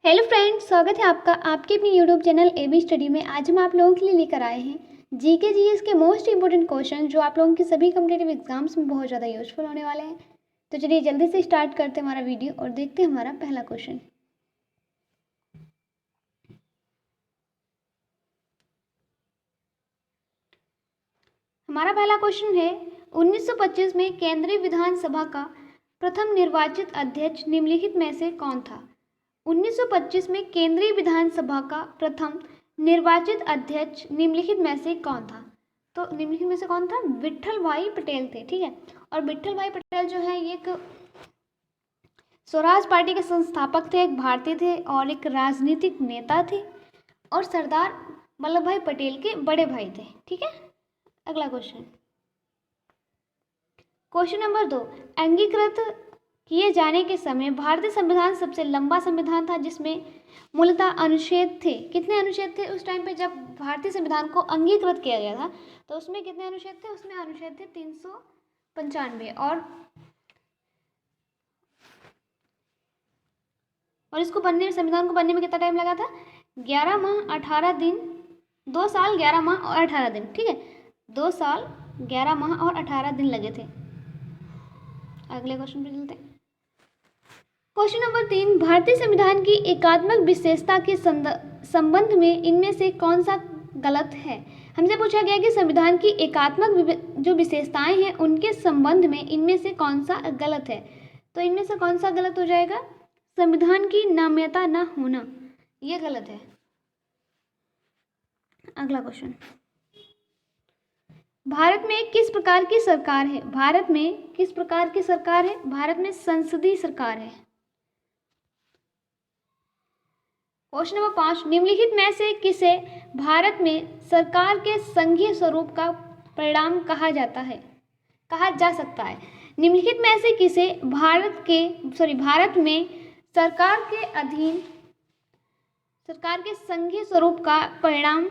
Hello friends, स्वागत है आपका आपके अपने यूट्यूब चैनल एबी स्टडी में। आज हम आप लोगों के लिए लेकर आए हैं जीके जीएस के मोस्ट इंपोर्टेंट क्वेश्चन जो आप लोगों के सभी कॉम्पिटिटिव एग्जाम्स में बहुत ज़्यादा यूजफुल होने वाले हैं। तो चलिए जल्दी से स्टार्ट करते हैं हमारा वीडियो और देखते हैं हमारा पहला क्वेश्चन। हमारा पहला क्वेश्चन है 1925 में केंद्रीय विधानसभा का प्रथम निर्वाचित अध्यक्ष निम्नलिखित में से कौन था। 1925 में केंद्रीय विधानसभा का प्रथम निर्वाचित अध्यक्ष निम्नलिखित में से कौन था। तो निम्नलिखित में से कौन था? विट्ठल भाई पटेल थे। ठीक है, और विट्ठल भाई पटेल जो है ये एक स्वराज पार्टी के संस्थापक थे, एक भारतीय थे और एक राजनीतिक नेता थे और सरदार वल्लभ भाई पटेल के बड़े भाई थे। ठीक है, अगला क्वेश्चन, क्वेश्चन नंबर 2, अंगीकृत किए जाने के समय भारतीय संविधान सबसे लंबा संविधान था जिसमें मूलतः अनुच्छेद थे। कितने अनुच्छेद थे उस टाइम पे जब भारतीय संविधान को अंगीकृत किया गया था? तो उसमें कितने अनुच्छेद थे? उसमें अनुच्छेद थे 395 और इसको बनने में, संविधान को बनने में कितना टाइम लगा था? 11 माह 18 दिन, 2 साल 11 माह और 18 दिन। ठीक है, 2 साल 11 माह और 18 दिन लगे थे। अगले क्वेश्चन पे चलते हैं। क्वेश्चन नंबर 3, भारतीय संविधान की एकात्मक विशेषता के संबंध में इनमें से कौन सा गलत है। हमसे पूछा गया कि संविधान की एकात्मक जो विशेषताएं हैं उनके संबंध में इनमें से कौन सा गलत है। तो इनमें से कौन सा गलत हो जाएगा? संविधान की नाम्यता न होना, ये गलत है। अगला क्वेश्चन, भारत में किस प्रकार की सरकार है? भारत में किस प्रकार की सरकार है? भारत में संसदीय सरकार है। क्वेश्चन नंबर 5, निम्नलिखित में से किसे भारत में सरकार के संघीय स्वरूप का परिणाम कहा जा सकता है? निम्नलिखित में से किसे भारत में सरकार के संघीय स्वरूप का परिणाम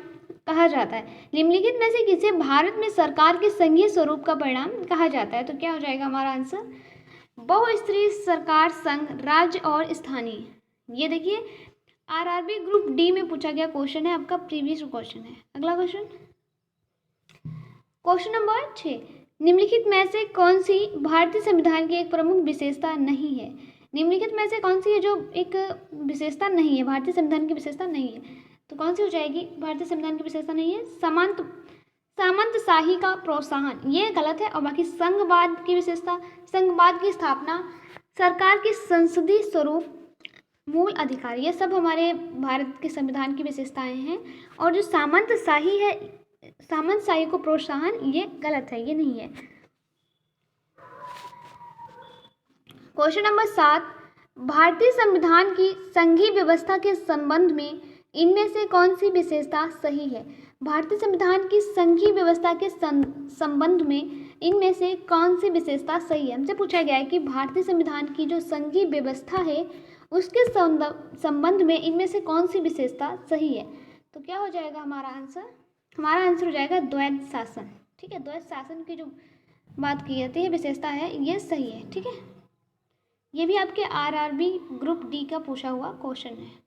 कहा जाता है? निम्नलिखित में से किसे भारत में सरकार के संघीय स्वरूप का परिणाम कहा जाता है? तो क्या हो जाएगा हमारा आंसर? बहुस्तरीय सरकार, संघ, राज्य और स्थानीय। ये देखिए आरआरबी ग्रुप डी में पूछा गया क्वेश्चन है, आपका प्रीवियस क्वेश्चन है। अगला क्वेश्चन, क्वेश्चन नंबर 6, निम्नलिखित में से कौन सी भारतीय संविधान की एक प्रमुख विशेषता नहीं है? निम्नलिखित में से कौन सी है जो एक विशेषता नहीं है, भारतीय संविधान की विशेषता नहीं है? तो कौन सी हो जाएगी? भारतीय संविधान की विशेषता नहीं है सामंतशाही का प्रोत्साहन, ये गलत है। और बाकी संघवाद की विशेषता, संघवाद की स्थापना, सरकार की संसदीय स्वरूप, मूल अधिकार, ये सब हमारे भारत के संविधान की विशेषताएं हैं। और जो सामंतशाही है, सामंतशाही को प्रोत्साहन, ये गलत है, ये नहीं है। क्वेश्चन नंबर 7, भारतीय संविधान की संघीय व्यवस्था के संबंध में इनमें से कौन सी विशेषता सही है? भारतीय संविधान की संघीय व्यवस्था के संबंध में इनमें से कौन सी विशेषता सही है? हमसे पूछा गया है कि भारतीय संविधान की जो संघीय व्यवस्था है उसके संबंध में इनमें से कौन सी विशेषता सही है? तो क्या हो जाएगा हमारा आंसर? हमारा आंसर हो जाएगा द्वैध शासन। ठीक है, द्वैध शासन की जो बात की जाती है, विशेषता है, ये सही है। ठीक है, ये भी आपके आरआरबी ग्रुप डी का पूछा हुआ क्वेश्चन है।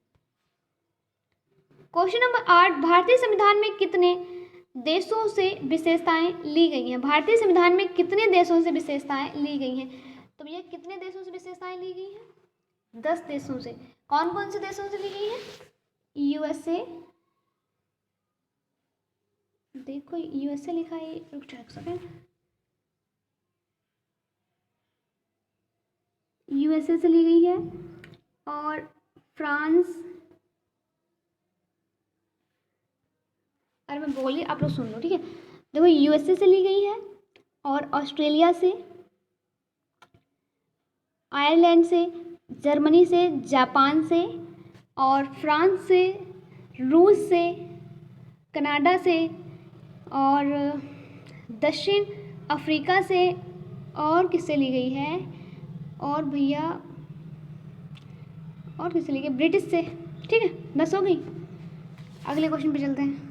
क्वेश्चन नंबर 8, भारतीय संविधान में कितने देशों से विशेषताएं ली गई हैं? भारतीय संविधान में कितने देशों से विशेषताएं ली गई हैं? तो भैया कितने देशों से विशेषताएं ली गई हैं? 10 देशों से। कौन कौन से देशों से ली गई है? यूएसए, देखो यूएसए लिखा है, रुक जाओ एक सेकंड, यूएसए से ली गई है और फ्रांस, अरे मैं बोली आप लोग सुन लो। ठीक है, देखो यूएसए से ली गई है और ऑस्ट्रेलिया से, आयरलैंड से, जर्मनी से, जापान से और फ्रांस से, रूस से, कनाडा से और दक्षिण अफ्रीका से, और किससे ली गई है? और भैया और किससे ली गई? ब्रिटिश से। ठीक है, 10 हो गई। अगले क्वेश्चन पे चलते हैं।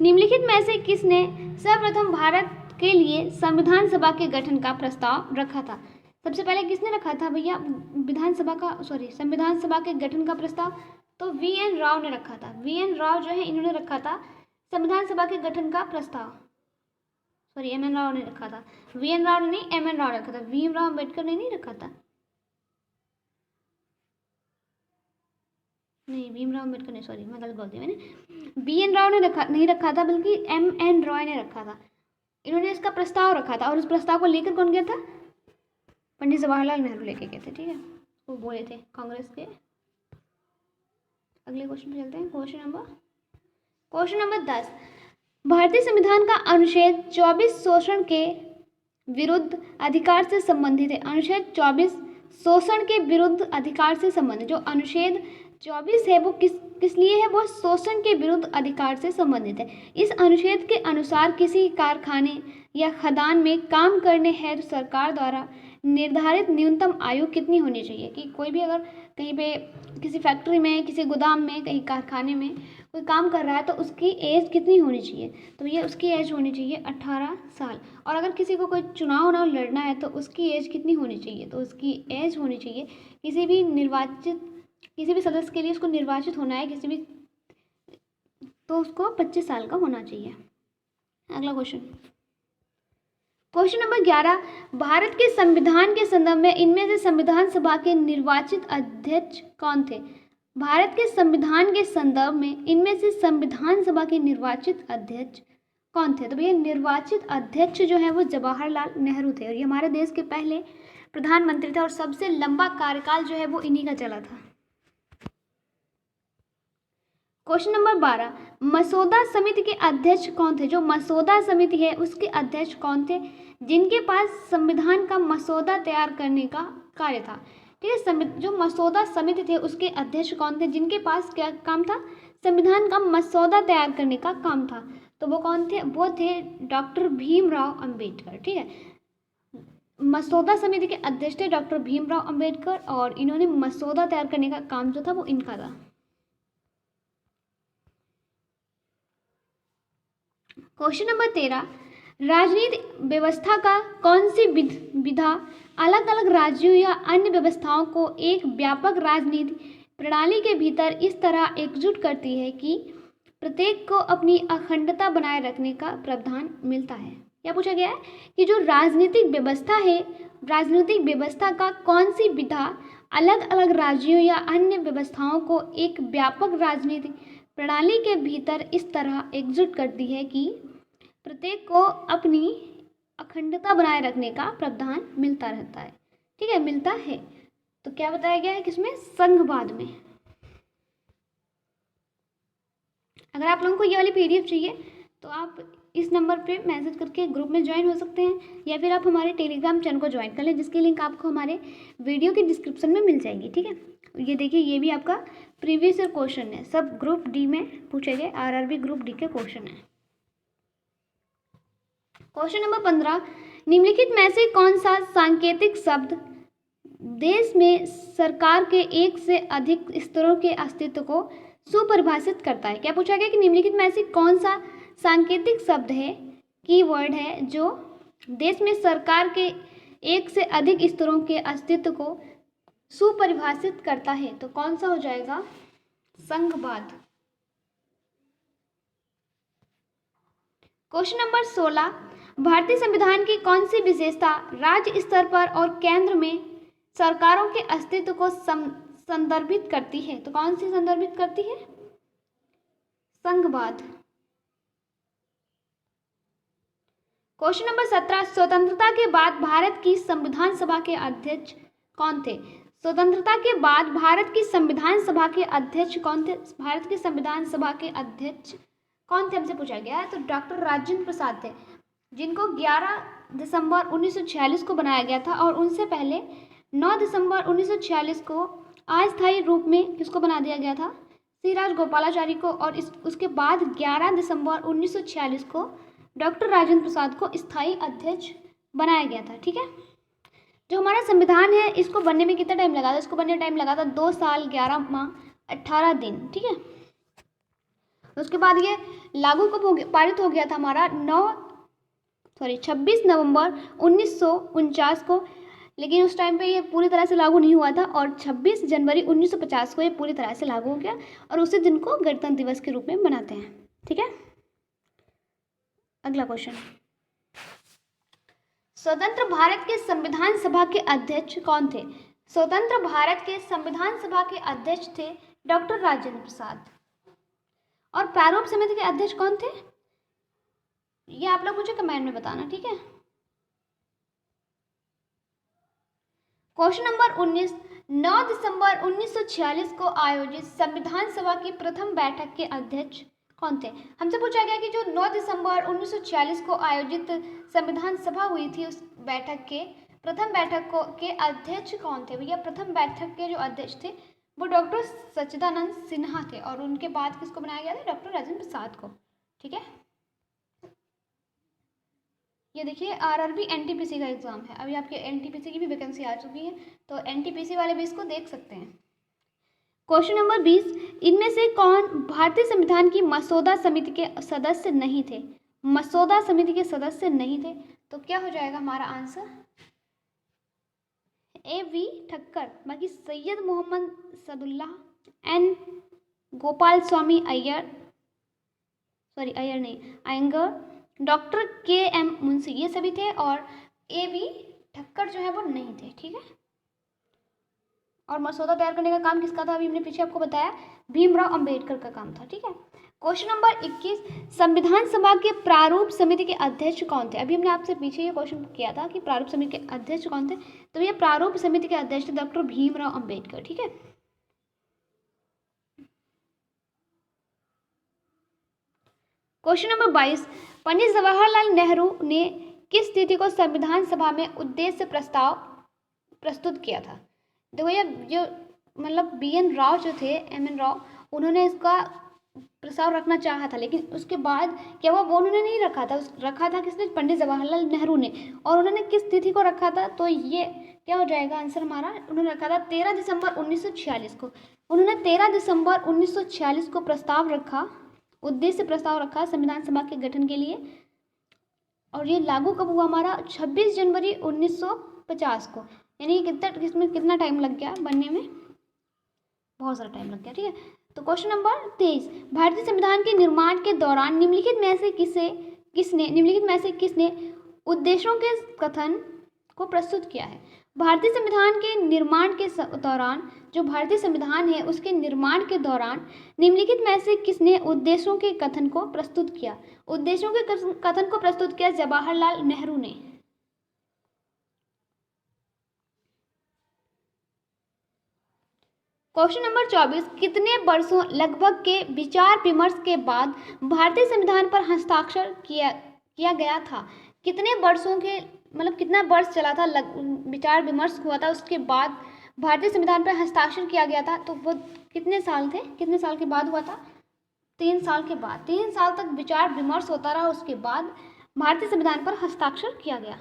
निम्नलिखित में से किसने सर्वप्रथम भारत के लिए संविधान सभा के गठन का प्रस्ताव रखा था? सबसे पहले किसने रखा था भैया संविधान सभा के गठन का प्रस्ताव? तो वी.एन. राव ने रखा था। वी.एन. राव जो है इन्होंने रखा था संविधान सभा के गठन का प्रस्ताव। एम.एन. राव ने रखा था। वी.एन. राव ने नहीं, एम.एन. राव ने रखा था। भीमराव अम्बेडकर ने नहीं रखा था। नहीं, भीमराव अम्बेडकर ने, सॉरी मैं गलत बोल दी मैंने। वी.एन. राव ने नहीं रखा था, बल्कि एम.एन. रॉय ने रखा था। इन्होंने इसका प्रस्ताव रखा था और उस प्रस्ताव को लेकर कौन गया था? पंडित जवाहरलाल नेहरू लेके गए थे। ठीक है, वो बोले थे कांग्रेस के। अगले क्वेश्चन पे चलते हैं। Question number 10। भारतीय संविधान का अनुच्छेद 24 शोषण के विरुद्ध अधिकार से संबंधित है। अनुच्छेद 24 शोषण के विरुद्ध अधिकार से संबंधित। जो अनुच्छेद 24 है वो किस लिए है? वो शोषण के विरुद्ध अधिकार से संबंधित है। इस अनुच्छेद के अनुसार किसी कारखाने या खदान में काम करने हेतु सरकार द्वारा निर्धारित न्यूनतम आयु कितनी होनी चाहिए? कि कोई भी अगर कहीं पे किसी फैक्ट्री में, किसी गोदाम में, कहीं कारखाने में कोई काम कर रहा है तो उसकी एज कितनी होनी चाहिए? तो ये उसकी एज होनी चाहिए 18 साल। और अगर किसी को कोई चुनाव लड़ना है तो उसकी एज कितनी होनी चाहिए? तो उसकी एज होनी चाहिए, किसी भी सदस्य के लिए उसको निर्वाचित होना है तो उसको 25 साल का होना चाहिए। अगला क्वेश्चन नंबर 11। भारत के संविधान के संदर्भ में इनमें से संविधान सभा के निर्वाचित अध्यक्ष कौन थे? भारत के संविधान के संदर्भ में इनमें से संविधान सभा के निर्वाचित अध्यक्ष कौन थे? तो भैया निर्वाचित अध्यक्ष जो है वो जवाहरलाल नेहरू थे और ये हमारे देश के पहले प्रधानमंत्री थे और सबसे लंबा कार्यकाल जो है वो इन्हीं का चला था। Question number 12। मसौदा समिति के अध्यक्ष कौन थे? जो मसौदा समिति है उसके अध्यक्ष कौन थे? जिनके पास संविधान का मसौदा तैयार करने का कार्य था। ठीक है, जो मसौदा समिति थे उसके अध्यक्ष कौन थे? जिनके पास क्या काम था? संविधान का मसौदा तैयार करने का काम था। तो वो कौन थे? वो थे डॉक्टर भीमराव अम्बेडकर। ठीक है, मसौदा समिति के अध्यक्ष थे डॉक्टर भीमराव अम्बेडकर और इन्होंने मसौदा तैयार करने का काम जो था वो इनका था। Question number 13। राजनीतिक व्यवस्था का कौन सी विधा अलग अलग राज्यों या अन्य व्यवस्थाओं को एक व्यापक राजनीतिक प्रणाली के भीतर इस तरह एकजुट करती है कि प्रत्येक को अपनी अखंडता बनाए रखने का प्रावधान मिलता है? क्या पूछा गया है कि जो राजनीतिक व्यवस्था है, राजनीतिक व्यवस्था का कौन सी विधा अलग अलग राज्यों या अन्य व्यवस्थाओं को एक व्यापक राजनीतिक प्रणाली के भीतर इस तरह एकजुट करती है कि प्रत्येक को अपनी अखंडता बनाए रखने का प्रावधान मिलता रहता है? ठीक है, मिलता है। तो क्या बताया गया है किसमें? संघवाद में। अगर आप लोगों को ये वाली PDF चाहिए तो आप इस नंबर पे मैसेज करके ग्रुप में ज्वाइन हो सकते हैं या फिर आप हमारे टेलीग्राम चैनल को ज्वाइन कर लें, जिसकी लिंक आपको हमारे वीडियो के डिस्क्रिप्शन में मिल जाएगी। ठीक है, ये देखिए, ये भी आपका प्रीवियस ईयर क्वेश्चन है, सब ग्रुप डी में पूछे गए, RRB ग्रुप डी के क्वेश्चन है। Question number 15। निम्नलिखित में से कौन सा सांकेतिक शब्द देश में सरकार के एक से अधिक स्तरों के अस्तित्व को सुपरिभाषित करता है? क्या पूछा गया कि निम्नलिखित में से कौन सा सांकेतिक शब्द है, कीवर्ड है, जो देश में सरकार के एक से अधिक स्तरों के अस्तित्व को सुपरिभाषित करता है? तो कौन सा हो जाएगा? संघवाद। Question number 16। भारतीय संविधान की कौन सी विशेषता राज्य स्तर पर और केंद्र में सरकारों के अस्तित्व को संदर्भित करती है? तो कौन सी संदर्भित करती है? संघवाद। Question number 17। स्वतंत्रता के बाद भारत की संविधान सभा के अध्यक्ष कौन थे? स्वतंत्रता के बाद भारत की संविधान सभा के अध्यक्ष कौन थे? भारत की संविधान सभा के अध्यक्ष कौन थे हमसे पूछा गया है। तो डॉक्टर राजेंद्र प्रसाद थे, जिनको 11 दिसंबर 1946 को बनाया गया था और उनसे पहले 9 दिसंबर 1946 को अस्थायी रूप में किसको बना दिया गया था? सी राजगोपालाचारी को। और उसके बाद 11 दिसंबर 1946 को डॉक्टर राजेंद्र प्रसाद को स्थायी अध्यक्ष बनाया गया था। ठीक है, जो हमारा संविधान है इसको बनने में कितना टाइम लगा था? इसको बनने में टाइम लगा था 2 साल 11 माह 18 दिन। ठीक है, उसके बाद ये लागू कब पारित हो गया था हमारा? 26 नवंबर 1949 को लेकिन उस टाइम पे ये पूरी तरह से लागू नहीं हुआ था और 26 जनवरी 1950 को ये पूरी तरह से लागू हो गया और उसी दिन को गणतंत्र दिवस के रूप में मनाते हैं। ठीक है, अगला क्वेश्चन, स्वतंत्र भारत के संविधान सभा के अध्यक्ष कौन थे? स्वतंत्र भारत के संविधान सभा के अध्यक्ष थे डॉक्टर राजेंद्र प्रसाद। और प्रारूप समिति के अध्यक्ष कौन थे? ये आप लोग मुझे कमेंट में बताना। ठीक है, क्वेश्चन नंबर 19, 9 दिसंबर 1946 को आयोजित संविधान सभा की प्रथम बैठक के अध्यक्ष कौन थे? हमसे पूछा गया कि जो 9 दिसंबर 1946 को आयोजित संविधान सभा हुई थी उस बैठक के प्रथम बैठक के अध्यक्ष कौन थे? भैया प्रथम बैठक के जो अध्यक्ष थे वो डॉक्टर सच्चिदानंद सिन्हा थे और उनके बाद किसको बनाया गया था? डॉक्टर राजेंद्र प्रसाद को। ठीक है, ये देखिए आरआरबी एनटीपीसी का एग्जाम है, अभी आपके एनटीपीसी की भी वैकेंसी आ चुकी है तो एनटीपीसी वाले भी इसको देख सकते हैं। क्वेश्चन नंबर 20, इनमें से कौन भारतीय संविधान की मसौदा समिति के सदस्य नहीं थे? मसौदा समिति के सदस्य नहीं थे तो क्या हो जाएगा हमारा आंसर? ए वी ठक्कर, बाकी सैयद मोहम्मद सदुल्लाह, एन गोपाल स्वामी अय्यर, सॉरी अय्यर नहीं अयंगर, डॉक्टर के एम मुंशी, ये सभी थे और ए वी ठक्कर जो है वो नहीं थे। ठीक है, और मसौदा तैयार करने का काम किसका था? अभी हमने पीछे आपको बताया भीमराव अंबेडकर का काम था। ठीक है, क्वेश्चन नंबर 21, संविधान सभा के प्रारूप समिति के अध्यक्ष कौन थे? अभी हमने आपसे पीछे ये क्वेश्चन किया था कि प्रारूप समिति के अध्यक्ष कौन थे, तो ये प्रारूप समिति के अध्यक्ष थे डॉक्टर भीमराव अंबेडकर। ठीक है, क्वेश्चन नंबर 22, पंडित जवाहरलाल नेहरू ने किस तिथि को संविधान सभा में उद्देश्य प्रस्ताव प्रस्तुत किया था? देखो ये जो मतलब BN राव जो थे, MN राव, उन्होंने इसका प्रस्ताव रखना चाहा था लेकिन उसके बाद क्या वो उन्होंने नहीं रखा था, रखा था किसने? पंडित जवाहरलाल नेहरू ने। और उन्होंने किस तिथि को रखा था? तो ये क्या हो जाएगा आंसर हमारा? उन्होंने रखा था 13 दिसंबर 1946 को। उन्होंने 13 दिसंबर 1946 को प्रस्ताव रखा, उद्देश्य प्रस्ताव रखा संविधान सभा के गठन के लिए। और ये लागू कब हुआ हमारा? 26 जनवरी 1950 को। यानी इसमें कितना टाइम लग गया बनने में? बहुत सारा टाइम लग गया। ठीक है, तो क्वेश्चन नंबर 23, भारतीय संविधान के निर्माण के दौरान निम्नलिखित में से किसने उद्देश्यों के कथन को प्रस्तुत किया है? भारतीय संविधान के निर्माण के दौरान, जो भारतीय संविधान है उसके निर्माण के दौरान निम्नलिखित में से किसने उद्देश्यों के कथन को प्रस्तुत किया? उद्देश्यों के कथन को प्रस्तुत किया जवाहरलाल नेहरू ने। क्वेश्चन नंबर 24, कितने वर्षों लगभग के विचार विमर्श के बाद भारतीय संविधान पर हस्ताक्षर किया गया था? कितने वर्षों के मतलब कितना वर्ष चला था, विचार विमर्श हुआ था, उसके बाद भारतीय संविधान पर हस्ताक्षर किया गया था, तो वो कितने साल थे? कितने साल के बाद हुआ था? 3 साल के बाद। 3 साल तक विचार विमर्श होता रहा, उसके बाद भारतीय संविधान पर हस्ताक्षर किया गया।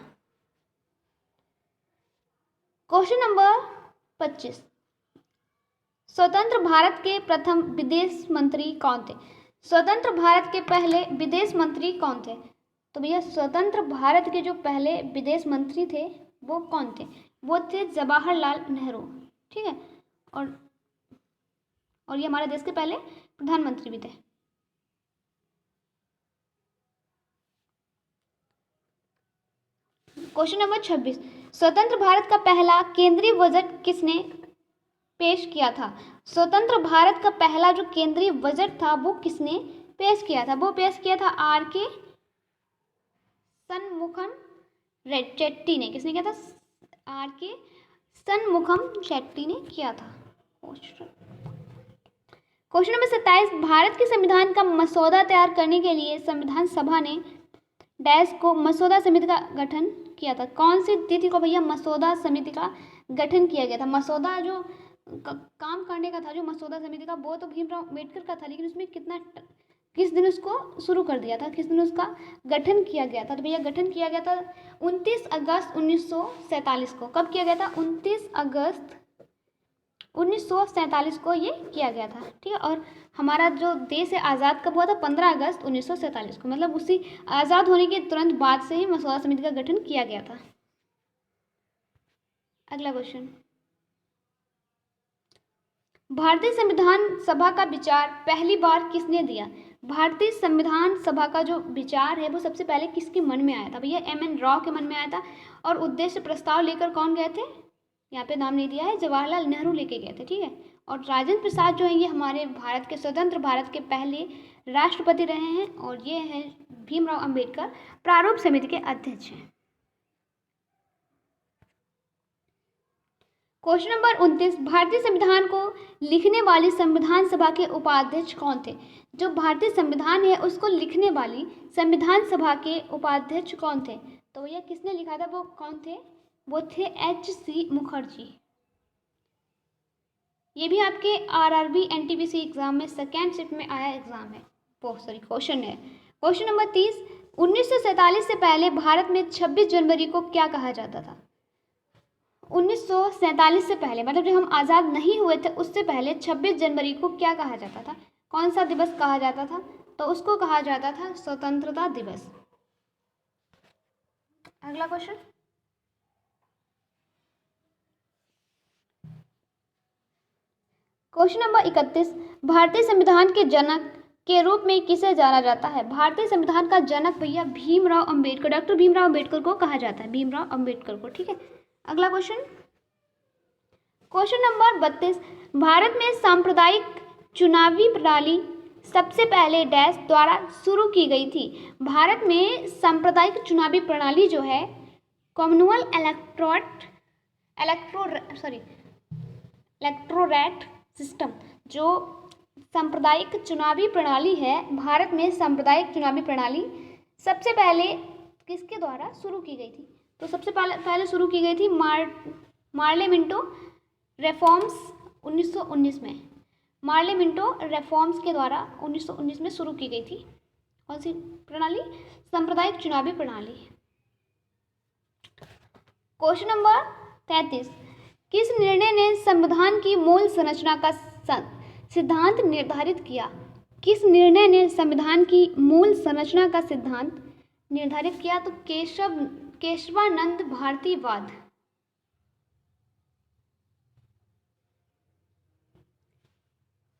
क्वेश्चन नंबर 25, स्वतंत्र भारत के प्रथम विदेश मंत्री कौन थे? स्वतंत्र भारत के पहले विदेश मंत्री कौन थे? तो भैया स्वतंत्र भारत के जो पहले विदेश मंत्री थे वो कौन थे? वो थे जवाहरलाल नेहरू। ठीक है, और ये हमारे देश के पहले प्रधानमंत्री भी थे। क्वेश्चन नंबर 26, स्वतंत्र भारत का पहला केंद्रीय बजट किसने पेश किया था? स्वतंत्र भारत का पहला जो केंद्रीय बजट था वो किसने पेश किया था? वो पेश किया था R.K. शनमुखम शेट्टी ने। किसने किया था? R.K. शनमुखम शेट्टी ने किया था। क्वेश्चन नंबर 27, भारत के संविधान का मसौदा तैयार करने के लिए संविधान सभा ने डैश को मसौदा समिति का गठन किया था? कौन सी तिथि को भैया मसौदा समिति का गठन किया गया था? मसौदा जो काम करने का था, जो मसौदा समिति का, वो तो भीमराव अम्बेडकर का था, लेकिन उसमें किस दिन उसको शुरू कर दिया था, किस दिन उसका गठन किया गया था? तो भैया गठन किया गया था 29 अगस्त 1947 को। कब किया गया था? 29 अगस्त 1947 को ये किया गया था। ठीक है, और हमारा जो देश है आज़ाद कब हुआ था? 15 अगस्त 1947 को। मतलब उसी आज़ाद होने के तुरंत बाद से ही मसौदा समिति का गठन किया गया था। अगला क्वेश्चन, भारतीय संविधान सभा का विचार पहली बार किसने दिया? भारतीय संविधान सभा का जो विचार है वो सबसे पहले किसके मन में आया था? भैया एम.एन. राव के मन में आया था। और उद्देश्य प्रस्ताव लेकर कौन गए थे? यहाँ पे नाम नहीं दिया है, जवाहरलाल नेहरू लेके गए थे, ठीक है। और राजेंद्र प्रसाद जो है ये हमारे भारत के स्वतंत्र भारत के पहले राष्ट्रपति रहे हैं और ये हैं भीमराव अंबेडकर, प्रारूप समिति के अध्यक्ष हैं। क्वेश्चन नंबर 29, भारतीय संविधान को लिखने वाली संविधान सभा के उपाध्यक्ष कौन थे? जो भारतीय संविधान है उसको लिखने वाली संविधान सभा के उपाध्यक्ष कौन थे? तो ये किसने लिखा था, वो कौन थे? वो थे H.C. मुखर्जी। ये भी आपके RRB NTPC एग्जाम में सेकेंड शिफ्ट में आया एग्जाम है, क्वेश्चन है। क्वेश्चन नंबर 30, 1947 से पहले भारत में 26 जनवरी को क्या कहा जाता था? 1947 से पहले मतलब जब हम आज़ाद नहीं हुए थे उससे पहले 26 जनवरी को क्या कहा जाता था? कौन सा दिवस कहा जाता था? तो उसको कहा जाता था स्वतंत्रता दिवस। अगला क्वेश्चन, क्वेश्चन नंबर 31, भारतीय संविधान के जनक के रूप में किसे जाना जाता है? भारतीय संविधान का जनक भैया भीमराव अंबेडकर, डॉक्टर भीमराव अंबेडकर को कहा जाता है, भीमराव अंबेडकर को, ठीक है। अगला क्वेश्चन, क्वेश्चन नंबर 32, भारत में सांप्रदायिक चुनावी प्रणाली सबसे पहले डैश द्वारा शुरू की गई थी? भारत में सांप्रदायिक चुनावी प्रणाली जो है कॉमनवेल्थ इलेक्टोरेट सिस्टम, जो सांप्रदायिक चुनावी प्रणाली है भारत में सांप्रदायिक चुनावी प्रणाली सबसे पहले किसके द्वारा शुरू की गई थी? तो सबसे पहले शुरू की गई थी मार्लेमिंटो रिफॉर्म्स 1919 में। मार्लेमिंटो रिफॉर्म्स के द्वारा 1919 में शुरू की गई थी कौन सी प्रणाली? सांप्रदायिक चुनावी प्रणाली। क्वेश्चन नंबर 33, किस निर्णय ने संविधान की मूल संरचना का सिद्धांत निर्धारित किया? किस निर्णय ने संविधान की मूल संरचना का सिद्धांत निर्धारित किया? तो केशवानंद भारतीवाद।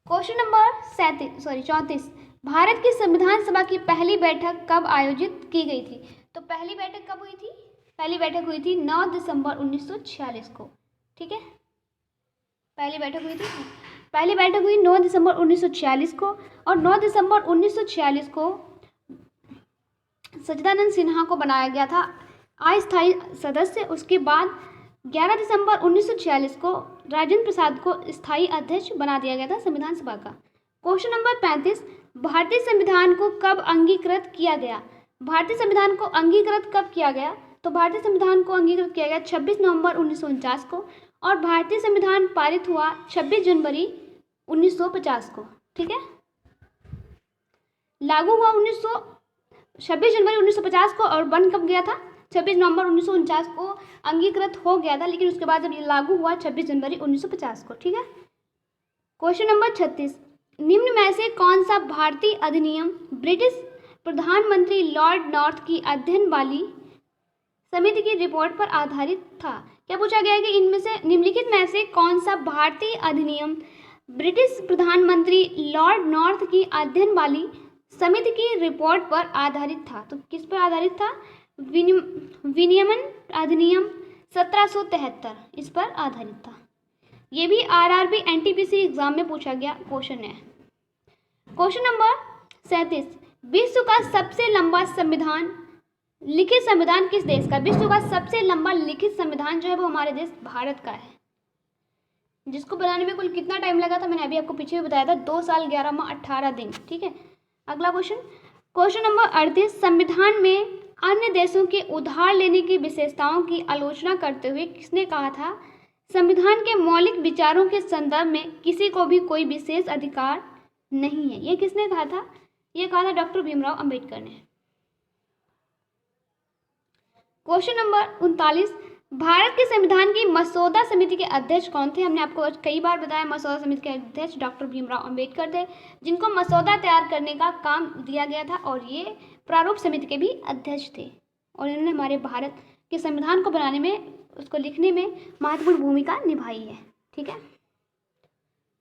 क्वेश्चन नंबर 34, भारत की संविधान सभा की पहली बैठक कब आयोजित की गई थी? तो पहली बैठक कब हुई थी? पहली बैठक हुई थी 9 दिसंबर 1946 को, ठीक है। पहली बैठक हुई 9 दिसंबर 1946 को, और 9 दिसंबर 1946 को सच्चिदानंद सिन्हा को बनाया गया था अस्थायी सदस्य। उसके बाद 11 दिसंबर 1946 को राजेंद्र प्रसाद को स्थायी अध्यक्ष बना दिया गया था संविधान सभा का। क्वेश्चन नंबर 35, भारतीय संविधान को कब अंगीकृत किया गया? भारतीय संविधान को अंगीकृत कब किया गया? तो भारतीय संविधान को अंगीकृत किया गया 26 नवंबर 1949 को, और भारतीय संविधान पारित हुआ 26 जनवरी 1950 को, ठीक है। लागू हुआ 26 जनवरी 1950 को, और बन कब गया था? 26 नवंबर 1949 को अंगीकृत हो गया था, लेकिन उसके बाद जब ये लागू हुआ 26 जनवरी 1950 को, ठीक है। क्वेश्चन नंबर 36, निम्न में से कौन सा भारतीय अधिनियम ब्रिटिश प्रधानमंत्री लॉर्ड नॉर्थ की अध्ययन वाली समिति की रिपोर्ट पर आधारित था? क्या पूछा गया है कि इनमें से निम्नलिखित में से कौन सा भारतीय अधिनियम ब्रिटिश प्रधानमंत्री लॉर्ड नॉर्थ की अध्ययन वाली समिति की रिपोर्ट पर आधारित था? तो किस पर आधारित था? विनियमन अधिनियम 1773 इस पर आधारित था। ये भी RRB NTPC एग्जाम में पूछा गया क्वेश्चन है। क्वेश्चन नंबर 37, विश्व का सबसे लंबा संविधान लिखित संविधान किस देश का? विश्व का सबसे लंबा लिखित संविधान जो है वो हमारे देश भारत का है, जिसको बनाने में कुल कितना टाइम लगा था मैंने अभी आपको पीछे भी बताया था, 2 साल 11 माह 18 दिन, ठीक है। अगला क्वेश्चन नंबर 38, संविधान में अन्य देशों के उधार लेने की विशेषताओं की आलोचना करते हुए किसने कहा था? संविधान के मौलिक विचारों के संदर्भ में किसी को भी कोई विशेष अधिकार नहीं है। ये किसने कहा था? ये कहा था डॉक्टर भीमराव अंबेडकर ने। क्वेश्चन नंबर 39, भारत के संविधान की मसौदा समिति के अध्यक्ष कौन थे? हमने आपको कई बार बताया मसौदा समिति के अध्यक्ष डॉक्टर भीमराव अंबेडकर थे, जिनको मसौदा तैयार करने का काम दिया गया था, और ये प्रारूप समिति के भी अध्यक्ष थे, और इन्होंने हमारे भारत के संविधान को बनाने में उसको लिखने में महत्वपूर्ण भूमिका निभाई है। ठीक है,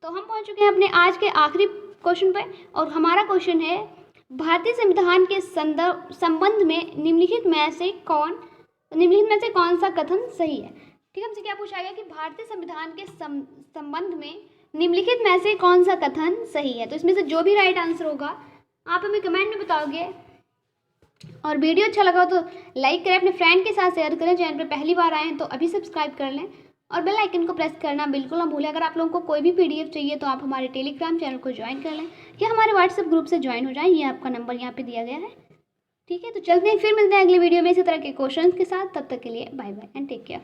तो हम पहुंच चुके हैं अपने आज के आखिरी क्वेश्चन पे, और हमारा क्वेश्चन है भारतीय संविधान के संबंध में निम्नलिखित में से कौन सा कथन सही है। ठीक है, हमसे क्या पूछा गया कि भारतीय संविधान के संबंध में निम्नलिखित में से कौन सा कथन सही है। तो इसमें से जो भी राइट आंसर होगा आप हमें कमेंट में बताओगे, और वीडियो अच्छा लगा हो तो लाइक करें, अपने फ्रेंड के साथ शेयर करें। चैनल पर पहली बार आए हैं तो अभी सब्सक्राइब कर लें और बेल आइकन को प्रेस करना बिल्कुल ना भूलें। अगर आप लोगों को कोई भी पीडीएफ चाहिए तो आप हमारे टेलीग्राम चैनल को ज्वाइन कर लें या हमारे व्हाट्सएप ग्रुप से ज्वाइन हो जाएं, ये आपका नंबर यहाँ पे दिया गया है। ठीक है, तो चलते हैं, फिर मिलते हैं अगले वीडियो में इसी तरह के क्वेश्चंस के साथ। तब तक के लिए bye bye and take care.